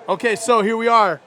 Okay, so here we are,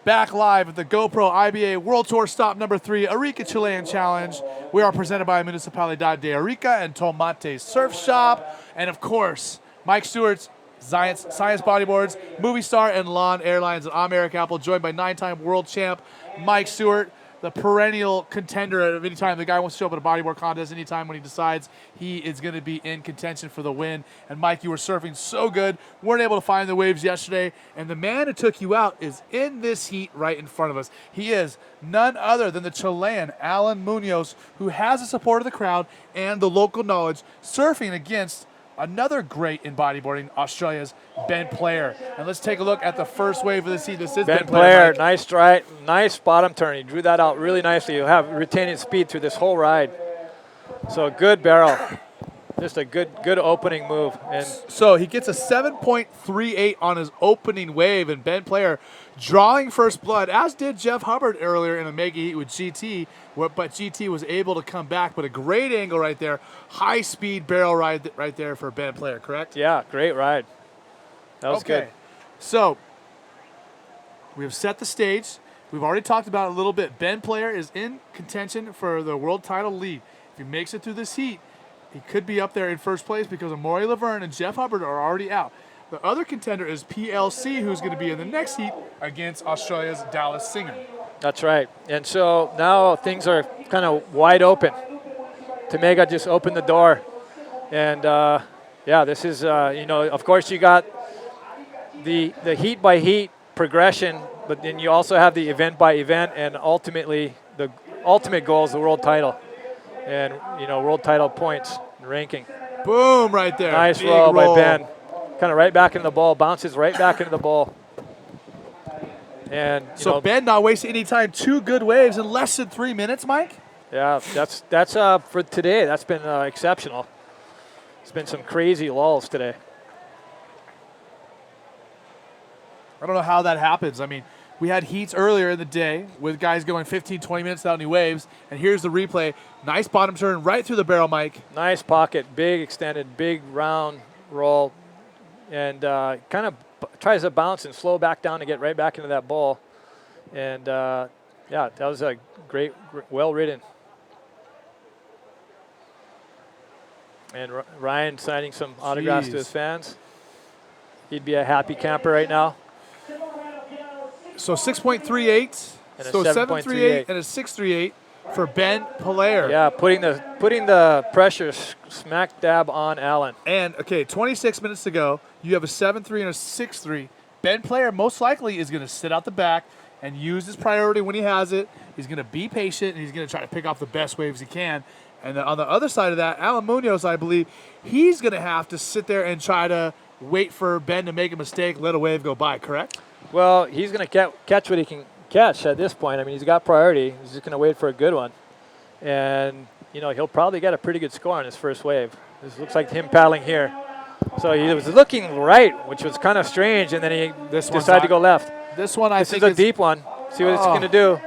back live at the GoPro IBA World Tour Stop number 3, Arica Chilean Challenge. We are presented by Municipalidad de Arica and Tomate Surf Shop. And of course, Mike Stewart's Science Bodyboards, Movie Star and Lawn Airlines, and I'm Eric Apple, joined by 9-time world champ Mike Stewart, the perennial contender at any time. The guy wants to show up at a bodyboard contest anytime when he decides he is going to be in contention for the win. And Mike, you were surfing so good, weren't able to find the waves yesterday, and the man who took you out is in this heat right in front of us. He is none other than the Chilean Alan Munoz, who has the support of the crowd and the local knowledge, surfing against another great in bodyboarding, Australia's Ben Player. And let's take a look at the first wave of the season. This is Ben Player. Nice stride, nice bottom turn. He drew that out really nicely. You have retaining speed through this whole ride. So good barrel. Just a good opening move. And so he gets a 7.38 on his opening wave, and Ben Player drawing first blood, as did Jeff Hubbard earlier in a mega heat with GT, but GT was able to come back. But a great angle right there, high speed barrel ride right there for Ben Player, correct? Yeah, great ride. That was good. So we have set the stage. We've already talked about it a little bit. Ben Player is in contention for the world title lead. If he makes it through this heat, he could be up there in first place because Amaury Laverne and Jeff Hubbard are already out. The other contender is PLC, who's going to be in the next heat against Australia's Dallas Singer. That's right. And so now things are kind of wide open. Tamega just opened the door. And, yeah, this is, of course you got the heat by heat progression, but then you also have the event by event, and ultimately the ultimate goal is the world title. And, world title points and ranking. Boom, right there. Nice roll by Ben. Kind of right back into the ball, bounces right back into the ball. And so Ben not wasting any time. 2 good waves in less than 3 minutes, Mike? Yeah, that's for today. That's been exceptional. It's been some crazy lulls today. I don't know how that happens. I mean, we had heats earlier in the day with guys going 15, 20 minutes without any waves, and here's the replay. Nice bottom turn right through the barrel, Mike. Nice pocket, big extended, big round roll, and kind of tries to bounce and slow back down to get right back into that ball. And, yeah, that was a great, well-ridden. And Ryan signing some autographs to his fans. He'd be a happy camper right now. So 6.38, so 7.38 and a 6.38 for Ben Player. Yeah, putting the pressure smack dab on Allen. And, okay, 26 minutes to go. You have a 7.3 and a 6.3. Ben Player most likely is going to sit out the back and use his priority when he has it. He's going to be patient, and he's going to try to pick off the best waves he can. And on the other side of that, Alan Munoz, I believe, he's going to have to sit there and try to wait for Ben to make a mistake, let a wave go by, correct? Well, he's going to catch what he can catch at this point. I mean, he's got priority. He's just going to wait for a good one. And, he'll probably get a pretty good score on his first wave. This looks like him paddling here. So he was looking right, which was kind of strange, and then he decided to go left. This one, I think, is a deep one. See what it's going to do.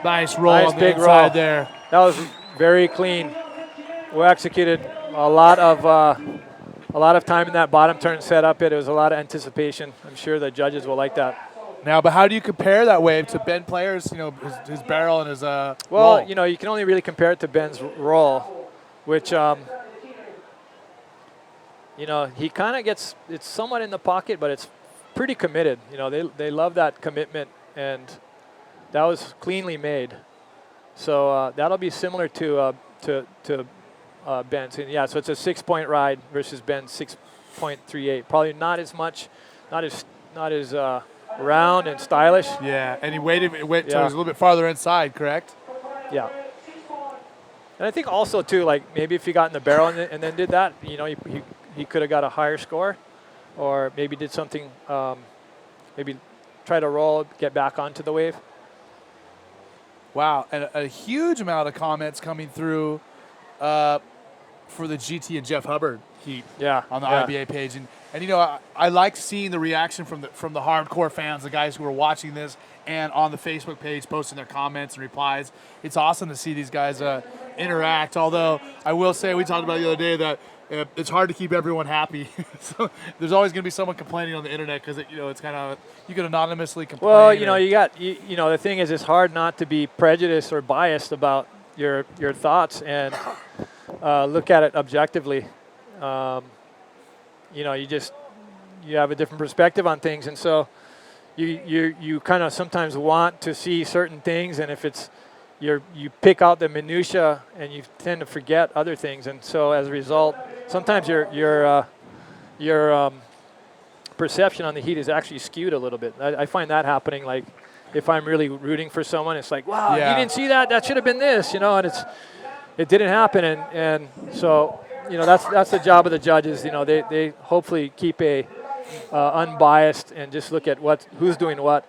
Nice roll on the inside there. That was very clean. Well executed. A lot of time in that bottom turn set up. It was a lot of anticipation. I'm sure the judges will like that. Now, but how do you compare that wave to Ben Player's, his barrel and his well, roll? You can only really compare it to Ben's roll, which, he kind of gets, it's somewhat in the pocket, but it's pretty committed. They love that commitment, and that was cleanly made. So that'll be similar to Ben's. And yeah, so it's a 6-point ride versus Ben's 6.38. Probably not as much, not as round and stylish. Yeah, and he went till he was a little bit farther inside, correct? Yeah. And I think also too, like maybe if he got in the barrel and then did that, he could have got a higher score, or maybe did something, maybe try to roll, get back onto the wave. Wow, and a huge amount of comments coming through for the GT and Jeff Hubbard heat on the IBA page. And And you know, I like seeing the reaction from the hardcore fans, the guys who are watching this and on the Facebook page posting their comments and replies. It's awesome to see these guys interact. Although I will say, we talked about the other day that it's hard to keep everyone happy. So there's always going to be someone complaining on the internet because it's kind of, you can anonymously complain. Well, you know, the thing is, it's hard not to be prejudiced or biased about your thoughts and look at it objectively. You know, you have a different perspective on things, and so you kind of sometimes want to see certain things, and if it's you pick out the minutia and you tend to forget other things, and so as a result, sometimes your perception on the Heat is actually skewed a little bit. I find that happening. Like if I'm really rooting for someone, it's like, wow, you didn't see that? That should have been this, you know, and it didn't happen, and so. You know, that's the job of the judges. You know, they hopefully keep a unbiased and just look at who's doing what.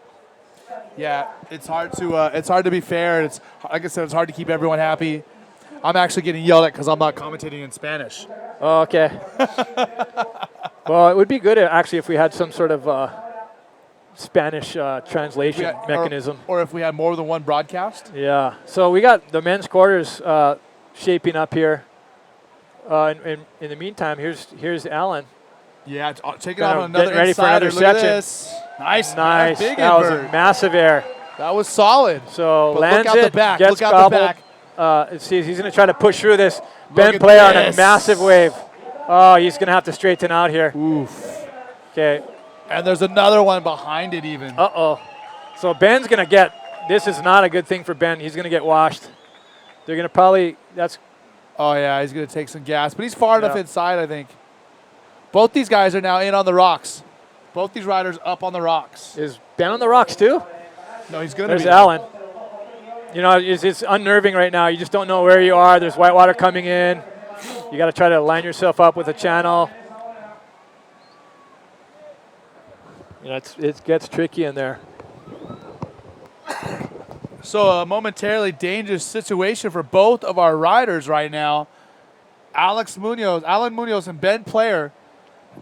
Yeah, it's hard to be fair. It's like I said, it's hard to keep everyone happy. I'm actually getting yelled at because I'm not commentating in Spanish. Oh, okay. Well, it would be good actually if we had some sort of Spanish translation mechanism, or if we had more than one broadcast. Yeah. So we got the men's quarters shaping up here. In the meantime, here's Alan. Yeah, taking off on another ready for another Look at section. this. Nice. That was a massive air. That was solid. So but lands look out it, the back. gets Look out gobbled. the back. He's going to try to push through this. Ben Player on a massive wave. Oh, he's going to have to straighten out here. Oof. Okay. And there's another one behind it even. Uh-oh. So Ben's going to get, this is not a good thing for Ben. He's going to get washed. They're going to probably, oh, yeah, he's going to take some gas. But he's far enough inside, I think. Both these guys are now in on the rocks. Both these riders up on the rocks. Is Ben on the rocks too? No, he's going to be. There's Alan. You know, it's unnerving right now. You just don't know where you are. There's white water coming in. You got to try to line yourself up with a channel. You know, it gets tricky in there. So a momentarily dangerous situation for both of our riders right now. Alan Munoz and Ben Player.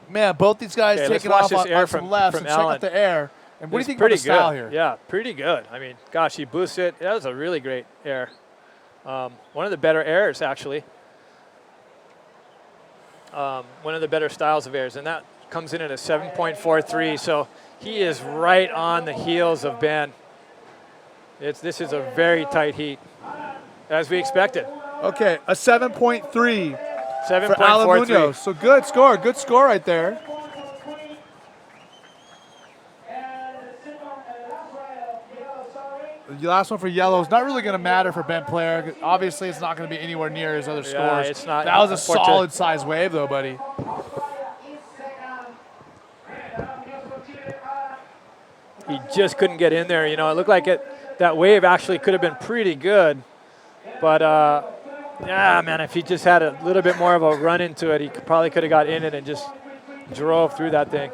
Man, both these guys taking off on some lefts and check out the air. And what do you think about the style here? Yeah, pretty good. I mean, gosh, he boosts it. That was a really great air. One of the better airs, actually. One of the better styles of airs. And that comes in at a 7.43. So he is right on the heels of Ben. This is a very tight heat, as we expected. Okay, a 7.3 for Alan Munoz. So good score right there. The last one for yellow is not really going to matter for Ben Player. Obviously, it's not going to be anywhere near his other scores. It's not. That was a solid size wave, though, buddy. He just couldn't get in there. You know, it looked like that wave actually could have been pretty good. But, yeah, man, if he just had a little bit more of a run into it, he probably could have got in it and just drove through that thing.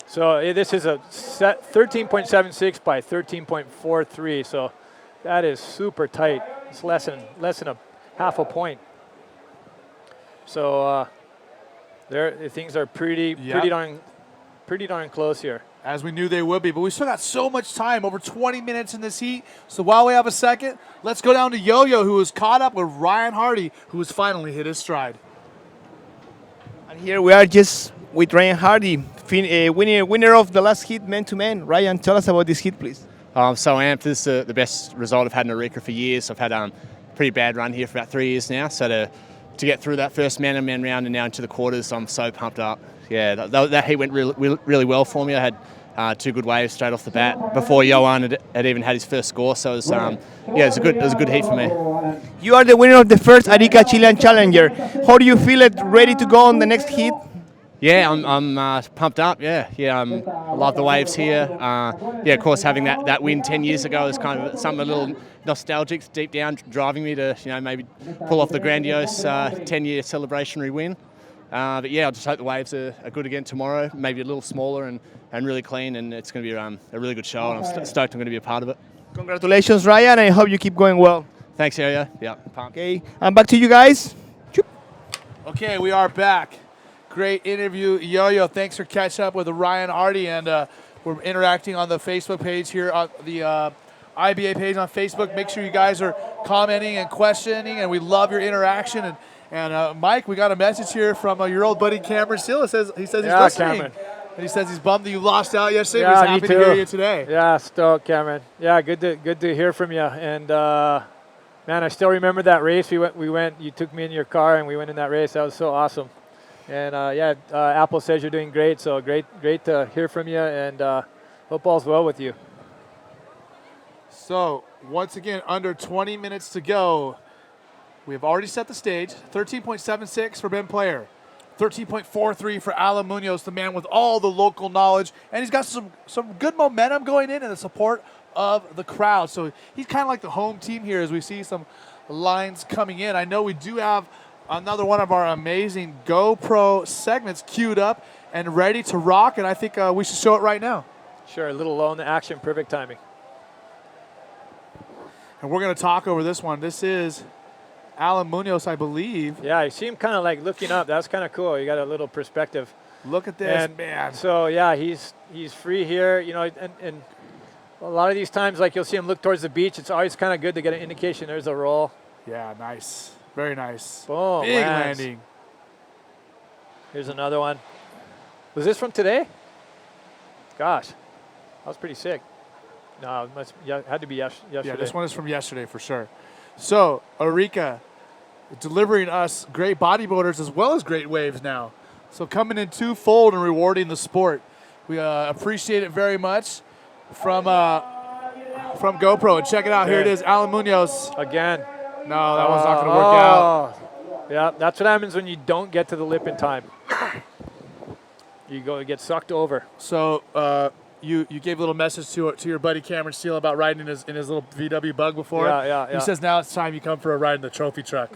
So this is a 13.76 by 13.43. So that is super tight. It's less than a half a point. So things are pretty darn close here. As we knew they would be, but we still got so much time, over 20 minutes in this heat. So while we have a second, let's go down to Yo-Yo, who is caught up with Ryan Hardy, who has finally hit his stride. And here we are just with Ryan Hardy, winner of the last heat, man-to-man. Ryan, tell us about this heat, please. I'm so amped. This is the best result I've had in Arica for years. I've had a pretty bad run here for about 3 years now. So to get through that first man-to-man round and now into the quarters, I'm so pumped up. Yeah, that heat went really well for me. I had 2 good waves straight off the bat before Johan had even had his first score. So it was, it was a good heat for me. You are the winner of the first Arica Chilean Challenger. How do you feel ready to go on the next heat? Yeah, I'm pumped up. Yeah. I love the waves here. Of course, having that win 10 years ago is kind of something a little nostalgic deep down, driving me to maybe pull off the grandiose 10-year celebrationary win. But yeah, I just hope the waves are good again tomorrow. Maybe a little smaller and really clean, and it's going to be a really good show. And I'm stoked I'm going to be a part of it. Congratulations, Ryan. I hope you keep going well. Thanks, Yo-Yo. Yeah, pumped. Okay, and back to you guys. Okay, we are back. Great interview. Yo-Yo, thanks for catching up with Ryan Hardy. And we're interacting on the Facebook page here, on the IBA page on Facebook. Make sure you guys are commenting and questioning, and we love your interaction. And Mike, we got a message here from your old buddy Cameron Steele. He says he's listening. Cameron. And he says he's bummed that you lost out yesterday. Yeah, He's me happy too. to hear you today. Yeah, stoked, Cameron. Yeah, good to hear from you. And man, I still remember that race. We went. You took me in your car, and we went in that race. That was so awesome. And Apple says you're doing great. So great to hear from you. And hope all's well with you. So once again, under 20 minutes to go. We have already set the stage. 13.76 for Ben Player. 13.43 for Alan Munoz, the man with all the local knowledge. And he's got some good momentum going in and the support of the crowd. So he's kind of like the home team here as we see some lines coming in. I know we do have another one of our amazing GoPro segments queued up and ready to rock. And I think we should show it right now. Sure, a little low in the action, perfect timing. And we're going to talk over this one. This is Alan Munoz, I believe. Yeah, you see him kind of like looking up. That's kind of cool. You got a little perspective. Look at this, And man. So yeah, he's free here. You know, and a lot of these times, like you'll see him look towards the beach. It's always kind of good to get an indication. There's a roll. Yeah, nice. Very nice. Boom. Big lands. landing. Here's another one. Was this from today? Gosh, that was pretty sick. No, it had to be yesterday. Yeah, this one is from yesterday for sure. So, Arica delivering us great bodybuilders as well as great waves now. So coming in twofold and rewarding the sport. We appreciate it very much from GoPro. And check it out. Here it is, Alan Munoz. Again. No, that one's not going to work out. Yeah, that's what happens when you don't get to the lip in time. You get sucked over. So you gave a little message to your buddy Cameron Steele about riding in his little VW Bug before. Yeah. He says now it's time you come for a ride in the trophy truck,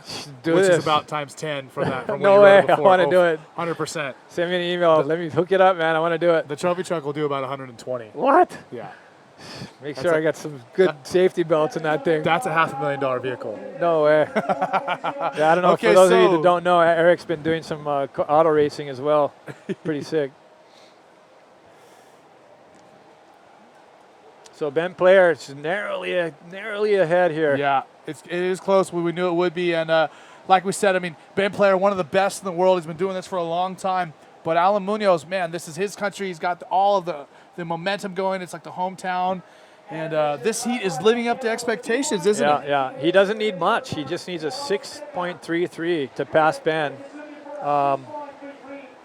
Do which this. is about times 10 from that. From No what you way, rode I before. want to do it. 100%. Send me an email. Let me hook it up, man. I want to do it. The trophy truck will do about 120. What? Yeah. Make sure I got some good safety belts in that thing. That's a $500,000 vehicle. No way. Yeah, I don't know. Okay, For those of you so- that don't know, Eric's been doing some auto racing as well. Pretty sick. So Ben Player is narrowly ahead here. Yeah, it is close. We knew it would be. And like we said, I mean, Ben Player, one of the best in the world. He's been doing this for a long time. But Alan Munoz, man, this is his country. He's got all of the momentum going. It's like the hometown. And this heat is living up to expectations, isn't it? Yeah. He doesn't need much. He just needs a 6.33 to pass Ben.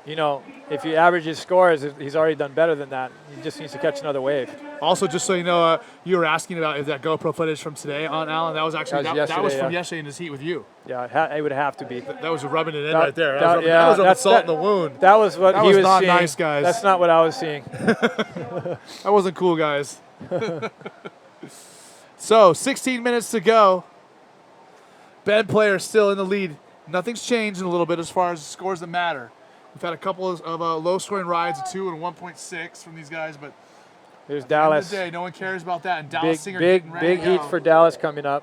You know, if you average his scores, he's already done better than that. He just needs to catch another wave. Also, just so you know, you were asking about is that GoPro footage from today on Alan. That was actually that was yesterday, from yeah. yesterday in his heat with you. Yeah, it would have to be. That was rubbing it in That- right there. that- That was rubbing that's- salt in the wound. That was what That he was was not seeing. nice, guys. That's not what I was seeing. That wasn't cool, guys. So, 16 minutes to go. Ben Player still in the lead. Nothing's changed in a little bit as far as scores that matter. We've had a couple of low-scoring rides, a 2 and 1.6 from these guys, but There's at the end of Dallas. the day, no one cares about that. And Dallas Singer Big getting ready to heat go. for Dallas coming up.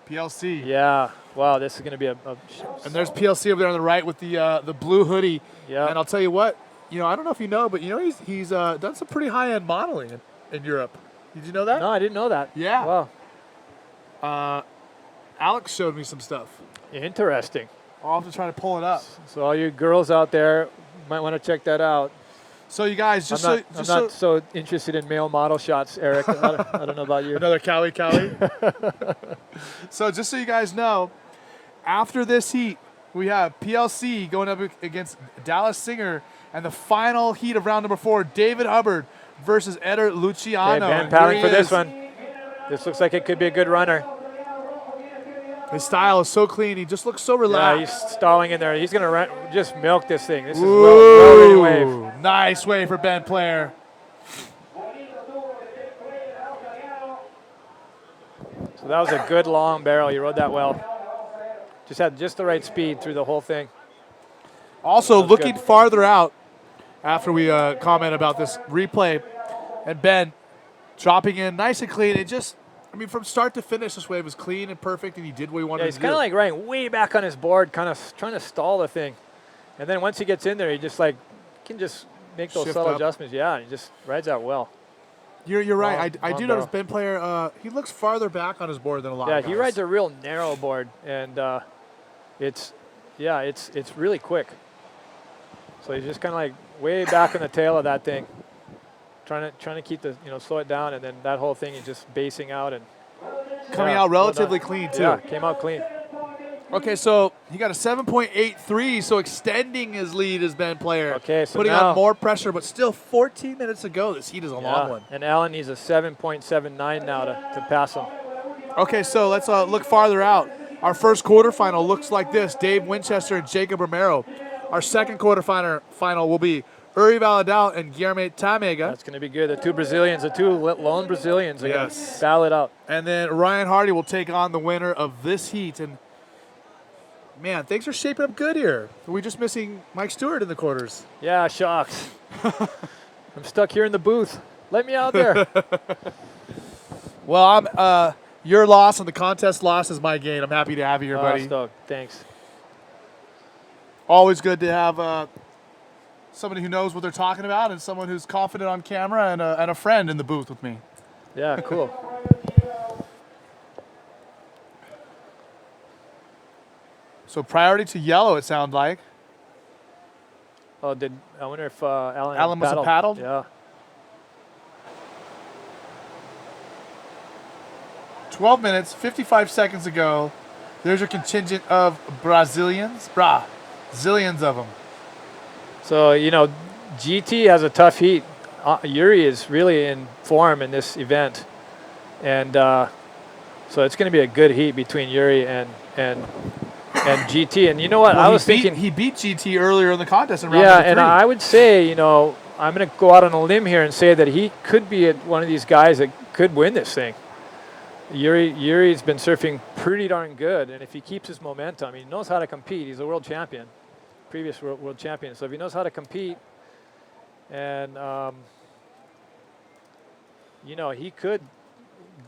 PLC. Yeah. Wow, this is going to be a And there's PLC over there on the right with the blue hoodie. Yeah. And I'll tell you what, I don't know if you know, but he's done some pretty high-end modeling in Europe. Did you know that? No, I didn't know that. Yeah. Wow. Alex showed me some stuff. Interesting. I'll have to try to pull it up. So all you girls out there might want to check that out. So you guys, I'm not so interested in male model shots, Eric. I don't know about you. Another Cali. So just so you guys know, after this heat, we have PLC going up against Dallas Singer, and the final heat of round number 4, David Hubbard versus Eder Luciano. Okay, Ben And paddling here for he this is. one. This looks like it could be a good runner. His style is so clean. He just looks so Yeah, relaxed. he's stalling in there. He's going to just milk this thing. This is well-ready wave. Ooh, nice wave for Ben Player. So that was a good long barrel. You rode that well. Just had just the right speed through the whole thing. Also, That's looking good. farther out after we comment about this replay, and Ben dropping in nice and clean. I mean, from start to finish, this wave was clean and perfect, and he did what he wanted Yeah, he's to kind do. of like riding way back on his board, kind of trying to stall the thing. And then once he gets in there, he just like can just make those Shift subtle up. adjustments. Yeah, and he just rides out well. You're right. I long do notice Ben Player, he looks farther back on his board than a lot Yeah, of guys. he rides a real narrow board, and it's really quick. So he's just kind of like way back on the tail of that thing, trying to keep the slow it down, and then that whole thing is just basing out and Coming yeah, out well relatively done. clean, too. Yeah, came out clean. Okay, so he got a 7.83, so extending his lead as Ben Player. Okay, so putting now- on more pressure, but still 14 minutes to go. This heat is a long one. And Allen needs a 7.79 now to pass him. Okay, so let's look farther out. Our first quarterfinal looks like this: Dave Winchester and Jacob Romero. Our second quarterfinal will be Uri Valadao and Guilherme Tamega. That's going to be good. The two Brazilians, the two lone Brazilians, are going to Yes. battle it out. And then Ryan Hardy will take on the winner of this heat. And man, things are shaping up good here. We're just missing Mike Stewart in the quarters. Yeah, shucks. I'm stuck here in the booth. Let me out there. Well, your loss and the contest loss is my gain. I'm happy to have you here, buddy. Stoked. Thanks. Always good to have somebody who knows what they're talking about and someone who's confident on camera and a friend in the booth with me. Yeah, cool. So priority to yellow, it sounds like. Oh, I wonder if Allen Allen must have paddled? Yeah. 12 minutes, 55 seconds ago. There's your contingent of Brazilians. Zillions of them. So, GT has a tough heat. Yuri is really in form in this event. And so it's going to be a good heat between Yuri and GT. And you know what? Well, I was thinking. he beat GT earlier in the contest in round Yeah, number 3. and I would say, I'm going to go out on a limb here and say that he could be one of these guys that could win this thing. Yuri's been surfing pretty darn good, and if he keeps his momentum, he knows how to compete. He's a world champion, previous world champion. So if he knows how to compete, and he could,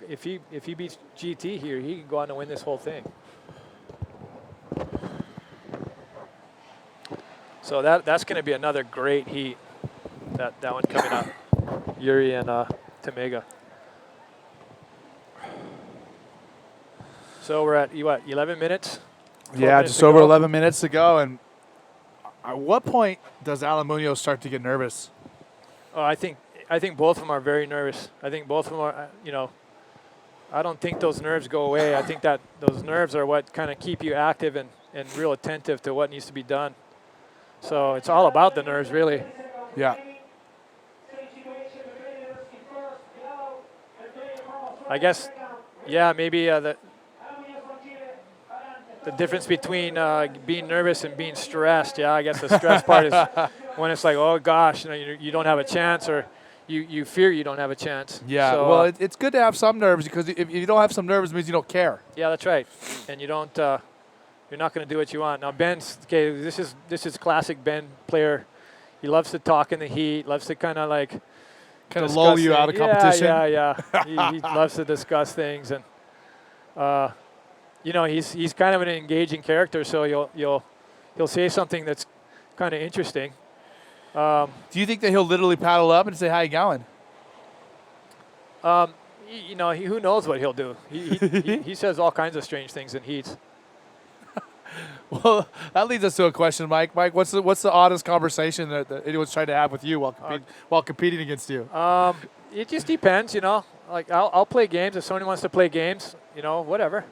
if he beats GT here, he could go on to win this whole thing. So that's going to be another great heat. That one coming up, Yuri and Tamega. So we're at 11 minutes? Yeah, just over 11 minutes to go. And at what point does Alan Munoz start to get nervous? Oh, I think both of them are very nervous. I think both of them are, I don't think those nerves go away. I think that those nerves are what kind of keep you active and real attentive to what needs to be done. So it's all about the nerves, really. Yeah. I guess, yeah, maybe the difference between being nervous and being stressed. Yeah, I guess the stress part is when it's like, oh gosh, you don't have a chance, or you fear you don't have a chance. Yeah, So, well, it's good to have some nerves, because if you don't have some nerves, it means you don't care. yeah, that's right. And you don't, you're not going to do what you want. Now Ben's, okay, this is classic Ben Player. He loves to talk in the heat, loves to kind of like Kind of lull you out of competition. Yeah. he loves to discuss things, and he's kind of an engaging character. So he'll say something that's kind of interesting. Do you think that he'll literally paddle up and say, "How you going?" Who knows what he'll do? He says all kinds of strange things in heats. Well, that leads us to a question, Mike. Mike, what's the oddest conversation that anyone's trying to have with you while competing against you? It just depends, Like I'll play games if somebody wants to play games, whatever.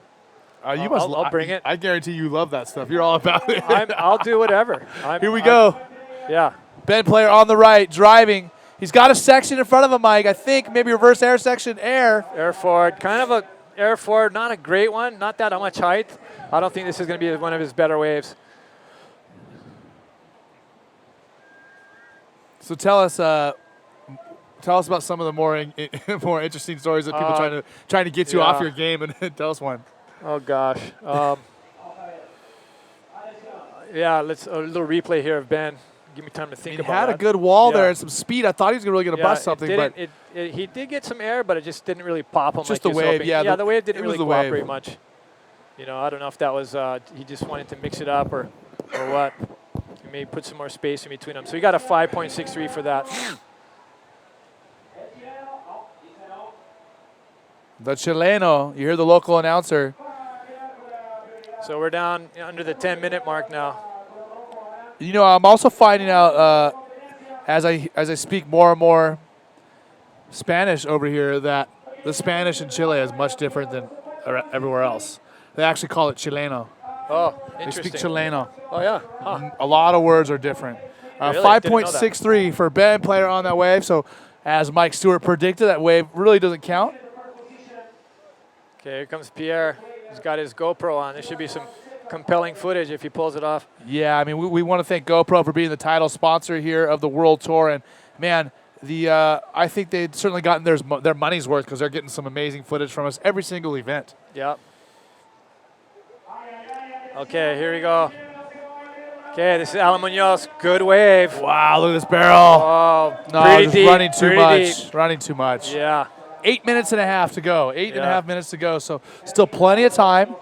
I'll bring it. I guarantee you love that stuff. You're all about it. I'll do whatever. Here we go. Yeah. Ben Player on the right, driving. He's got a section in front of him, Mike. I think maybe reverse air section, air. Air forward, kind of a air forward, not a great one, not that much height. I don't think this is going to be one of his better waves. So tell us about some of the more interesting stories that people trying to get you off your game, and tell us one. Oh gosh. Yeah, let's a little replay here of Ben give me time to think He about had that. a good wall Yeah. there and some speed. I thought he was really going to bust something, but he did get some air, but it just didn't really pop him. Just like the he was wave, hoping. yeah, The wave didn't it was really the wave. cooperate much. You know, I don't know if that was he just wanted to mix it up or what. He may put some more space in between them. So he got a 5.63 for that. the Chileno, you hear the local announcer. So we're down under the 10-minute mark now. You know, I'm also finding out as I speak more and more Spanish over here that the Spanish in Chile is much different than everywhere else. They actually call it Chileno. Oh, They interesting. speak Chileno. Oh, yeah. Huh. A lot of words are different. Really? 5.63 for Ben, player on that wave. So as Mike Stewart predicted, that wave really doesn't count. Okay, here comes Pierre. He's got his GoPro on. There should be some compelling footage if he pulls it off. Yeah, I mean, we want to thank GoPro for being the title sponsor here of the World Tour. And, man, I think they've certainly gotten their money's worth because they're getting some amazing footage from us every single event. Yep. Okay, here we go. Okay, this is Alan Munoz. Good wave. Wow, look at this barrel. Oh, No, pretty just deep. running too pretty much. deep. Running too much. Yeah. 8 minutes and a half to go. Eight and a Yeah. half minutes to go. So still plenty of time.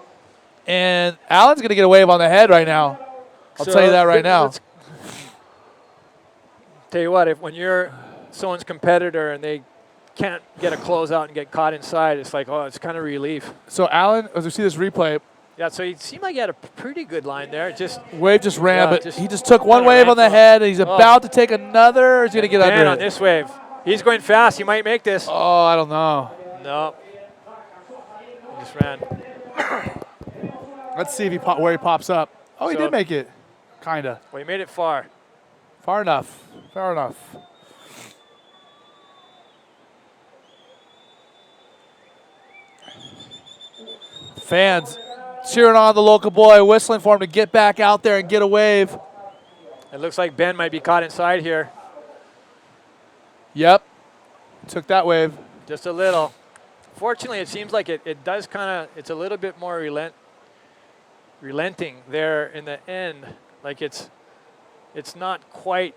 And Alan's going to get a wave on the head right now. I'll tell you that right now. Tell you what, when you're someone's competitor and they can't get a closeout and get caught inside, it's like, oh, it's kind of relief. So Alan, as we see this replay, Yeah, so he seemed like he had a pretty good line there. Just wave just ran, Yeah, but just he just took one kinda wave ran on the for him. head, and he's Oh. about to take another, or he's going to get man under on it. this wave. He's going fast. He might make this. Oh, I don't know. No. He just ran. Let's see if where he pops up. Oh, he So- did make it. Kind of. Well, he made it far. Far enough. Far enough. Fans cheering on the local boy, whistling for him to get back out there and get a wave. It looks like Ben might be caught inside here. Yep. Took that wave. Just a little. Fortunately, it seems like it does kind of, it's a little bit more relenting there in the end. Like it's not quite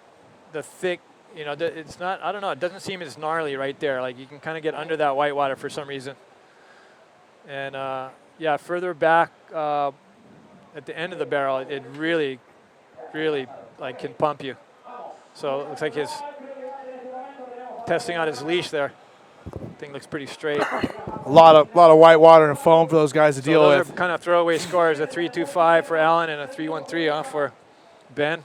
the thick, you know, it's not, I don't know, it doesn't seem as gnarly right there. Like you can kind of get under that white water for some reason. And yeah, further back at the end of the barrel, it really, really like can pump you. So it looks like his testing on his leash there. Thing looks pretty straight. A lot of white water and foam for those guys to deal those with. are kind of throwaway scores, a 3.25 for Allen and a 3.13 for Ben.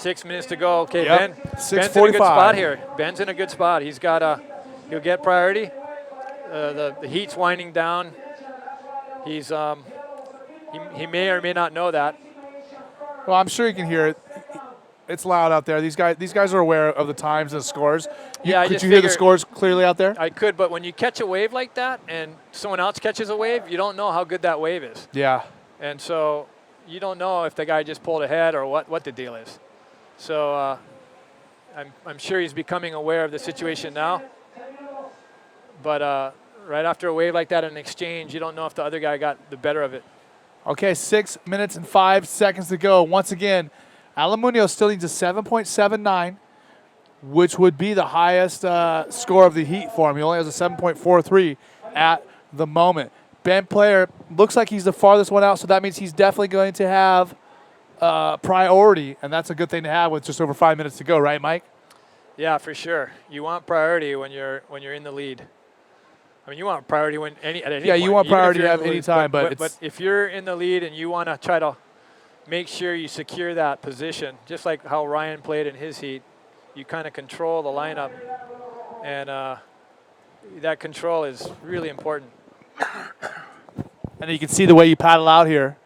6 minutes to go. Okay, Yep. Ben. Ben's in a 6:45. good spot here. Ben's in a good spot. He's got he'll get priority. The heat's winding down. He's he may or may not know that. Well, I'm sure you can hear it. It's loud out there. These guys are aware of the times and the scores. Yeah, I could just you hear the figure- scores clearly out there? I could, but when you catch a wave like that and someone else catches a wave, you don't know how good that wave is. Yeah. And so you don't know if the guy just pulled ahead or what the deal is. So I'm sure he's becoming aware of the situation now. But right after a wave like that in an exchange, you don't know if the other guy got the better of it. Okay, 6 minutes and 5 seconds to go. Once again, Alan Munoz still needs a 7.79, which would be the highest score of the heat for him. He only has a 7.43 at the moment. Ben Player looks like he's the farthest one out, so that means he's definitely going to have priority, and that's a good thing to have with just over 5 minutes to go, right, Mike? Yeah, for sure. You want priority when you're in the lead. I mean, you want priority at any Yeah, point, you want even if priority you're in at the any lead. time, but but if you're in the lead and you want to try to make sure you secure that position, just like how Ryan played in his heat, you kind of control the lineup, and that control is really important. And you can see the way you paddle out here.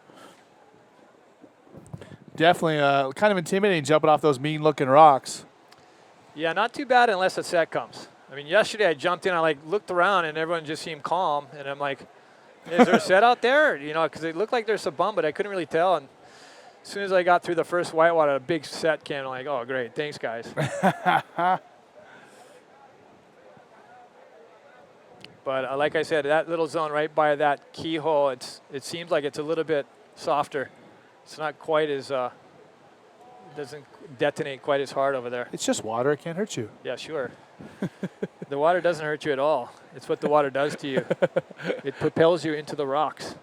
Definitely kind of intimidating jumping off those mean-looking rocks. Yeah, not too bad unless a set comes. I mean, yesterday I jumped in, I looked around, and everyone just seemed calm, and I'm like, is there a set out there? You know, because it looked like there's a bump, but I couldn't really tell. And as soon as I got through the first whitewater, a big set came. I'm like, oh, great, thanks, guys. But like I said, that little zone right by that keyhole, it seems like it's a little bit softer. It's not quite as doesn't detonate quite as hard over there. It's just water. It can't hurt you. Yeah, sure. The water doesn't hurt you at all. It's what the water does to you. It propels you into the rocks.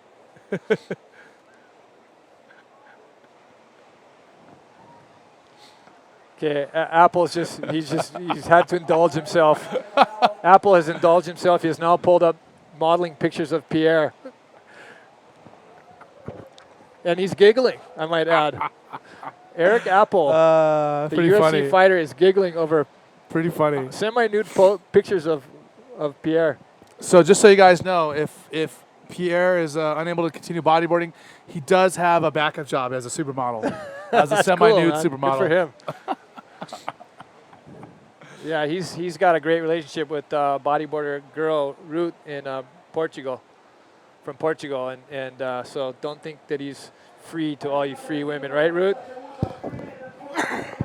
Okay, Apple's he's had to indulge himself. Apple has indulged himself. He has now pulled up modeling pictures of Pierre. And he's giggling, I might add. Eric Apple, the UFC funny. fighter, is giggling over Pretty funny. semi-nude pictures of Pierre. So just so you guys know, if Pierre is unable to continue bodyboarding, he does have a backup job as a supermodel, as a semi-nude cool, supermodel. Good for him. Yeah, he's got a great relationship with bodyboarder girl Ruth in Portugal, from Portugal, and so don't think that he's free to all you free women, right, Ruth?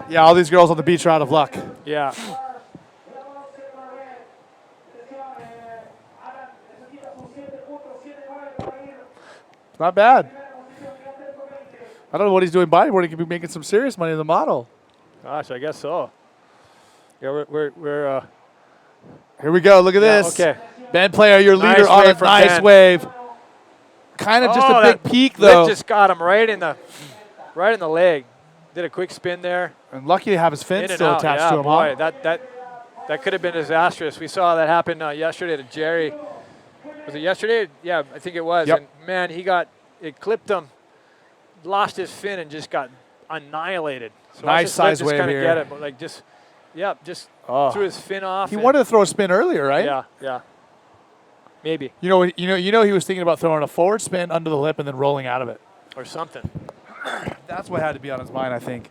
Yeah, all these girls on the beach are out of luck. Yeah. Not bad. I don't know what he's doing bodyboarding. He could be making some serious money as a model. Gosh, I guess so. Yeah, we're Here we go. Look at yeah, this. okay. Ben Player, your Nice leader on a wave from nice Ben. wave. Kind of just a big that peak, lip though. just got him right in the leg. Did a quick spin there. And lucky to have his fin In and still out. attached Yeah, to him. boy, Huh? that could have been disastrous. We saw that happen yesterday to Jerry. Was it yesterday? Yeah, I think it was. Yep. And man, it clipped him, lost his fin, and just got annihilated. So Nice size just wave kinda here. get it, but like just threw his fin off. He and- wanted to throw a spin earlier, right? Yeah. Maybe You know he was thinking about throwing a forward spin under the lip and then rolling out of it. or something. That's what had to be on his mind, I think.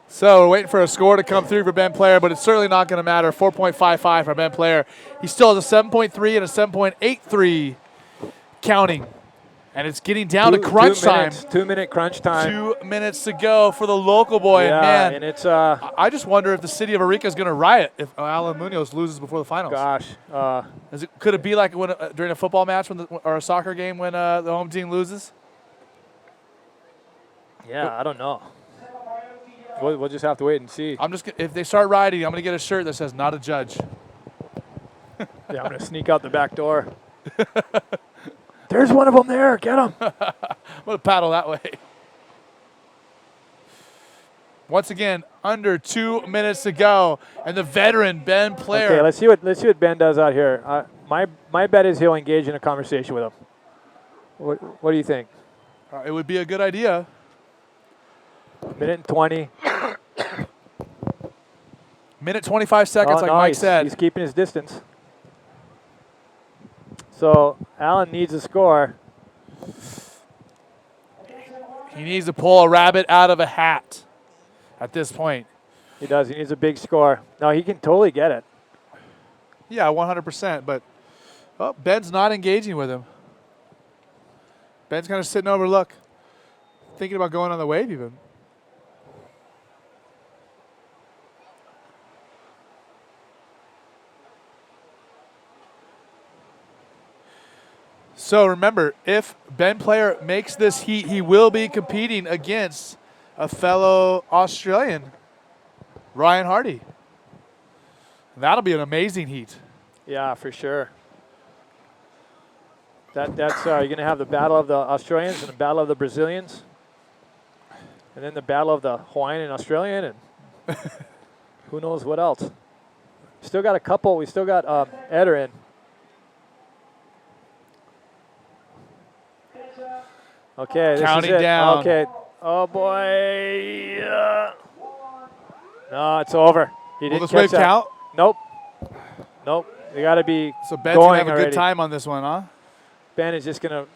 So we're waiting for a score to come through for Ben Player, but it's certainly not going to matter. 4.55 for Ben Player. He still has a 7.3 and a 7.83 counting. And it's getting down to crunch time. 2 minute crunch time. 2 minutes to go for the local boy. Yeah, and man, and it's I just wonder if the city of Arica is going to riot if Alan Munoz loses before the finals. gosh. Could it be like when during a football match or a soccer game when the home team loses? Yeah, I don't know. We'll just have to wait and see. If they start rioting, I'm going to get a shirt that says "Not a Judge." Yeah, I'm going to sneak out the back door. There's one of them there. Get him. I'm going to paddle that way. Once again, under 2 minutes to go, and the veteran Ben Player. Okay, let's see what Ben does out here. My bet is he'll engage in a conversation with him. What do you think? It would be a good idea. Minute and 20. Minute 25 seconds, Oh, like no, Mike he's said. keeping his distance. So Alan needs a score. He needs to pull a rabbit out of a hat at this point. He does. He needs a big score. No, he can totally get it. Yeah, 100%. But Ben's not engaging with him. Ben's kind of sitting over, look, thinking about going on the wave even. So remember, if Ben Player makes this heat, he will be competing against a fellow Australian, Ryan Hardy. That'll be an amazing heat. Yeah, for sure. That's you're going to have the battle of the Australians and the battle of the Brazilians, and then the battle of the Hawaiian and Australian, and who knows what else. Still got a couple. We still got Eder in. Okay, this Counting is it. down. Okay. Oh boy. No, it's over. He Will didn't this catch wave that. count? Nope. They got to be So Ben's going to going have a already. good time on this one, huh? Ben is just going to